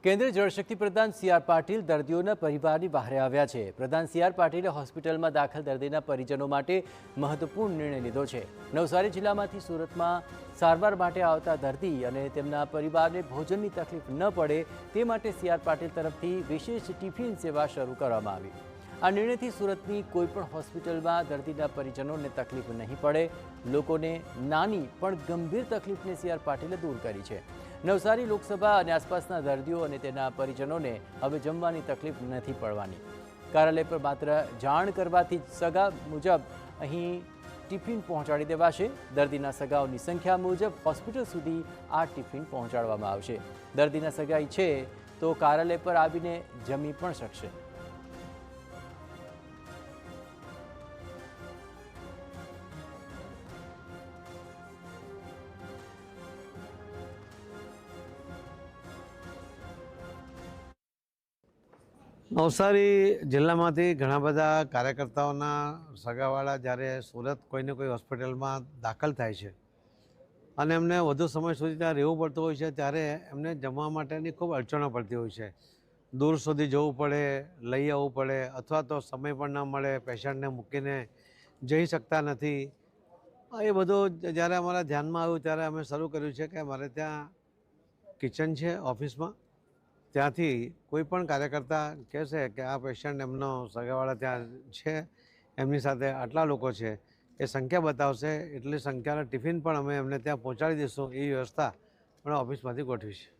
કેન્દ્રીય જળશક્તિ પ્રધાન સી.આર. પાટીલ દર્દીઓના પરિવારની બહારે આવ્યા છે। પ્રધાન સી.આર. પાટીલે હોસ્પિટલમાં દાખલ દર્દીના પરિજનો માટે મહત્વપૂર્ણ નિર્ણય લીધો છે। નવસારી જિલ્લામાંથી સુરતમાં સારવાર માટે આવતા દર્દી અને તેમના પરિવારને ભોજનની તકલીફ ન પડે તે માટે સી.આર. પાટીલ તરફથી વિશેષ ટિફિન સેવા શરૂ કરવામાં આવી। આ નિર્ણયથી સુરતની કોઈપણ હોસ્પિટલમાં દર્દીના પરિજનોને તકલીફ નહીં પડે। લોકોને નાની પણ ગંભીર તકલીફને સી.આર. પાટીલે દૂર કરી છે। નવસારી લોકસભા અને આસપાસના દર્દીઓ અને તેના પરિજનોને હવે જમવાની તકલીફ નથી પડવાની। કાર્યાલય પર માત્ર જાણ કરવાથી જ સગા મુજબ અહીં ટિફિન પહોંચાડી દેવાશે। દર્દીના સગાઓની સંખ્યા મુજબ હોસ્પિટલ સુધી આ ટિફિન પહોંચાડવામાં આવશે। દર્દીના સગા ઈચ્છે તો કાર્યાલય પર આવીને જમી પણ શકશે। નવસારી જિલ્લામાંથી ઘણા બધા કાર્યકર્તાઓના સગાવાળા જ્યારે સુરત કોઈને કોઈ હોસ્પિટલમાં દાખલ થાય છે અને એમને વધુ સમય સુધી ત્યાં રહેવું પડતું હોય છે, ત્યારે એમને જમવા માટેની ખૂબ અડચણો પડતી હોય છે। દૂર સુધી જવું પડે, લઈ આવવું પડે, અથવા તો સમય પણ ન મળે, પેશન્ટને મૂકીને જઈ શકતા નથી। એ બધું જ્યારે અમારા ધ્યાનમાં આવ્યું ત્યારે અમે શરૂ કર્યું છે કે અમારે ત્યાં કિચન છે ઓફિસમાં, ત્યાંથી કોઈ પણ કાર્યકર્તા કહેશે કે આ પેશન્ટ એમનો સગાવાળા ત્યાં છે, એમની સાથે આટલા લોકો છે, એ સંખ્યા બતાવશે, એટલી સંખ્યાના ટિફિન પણ અમે એમને ત્યાં પહોંચાડી દઈશું। એ વ્યવસ્થા પણ ઓફિસમાંથી ગોઠવી છે।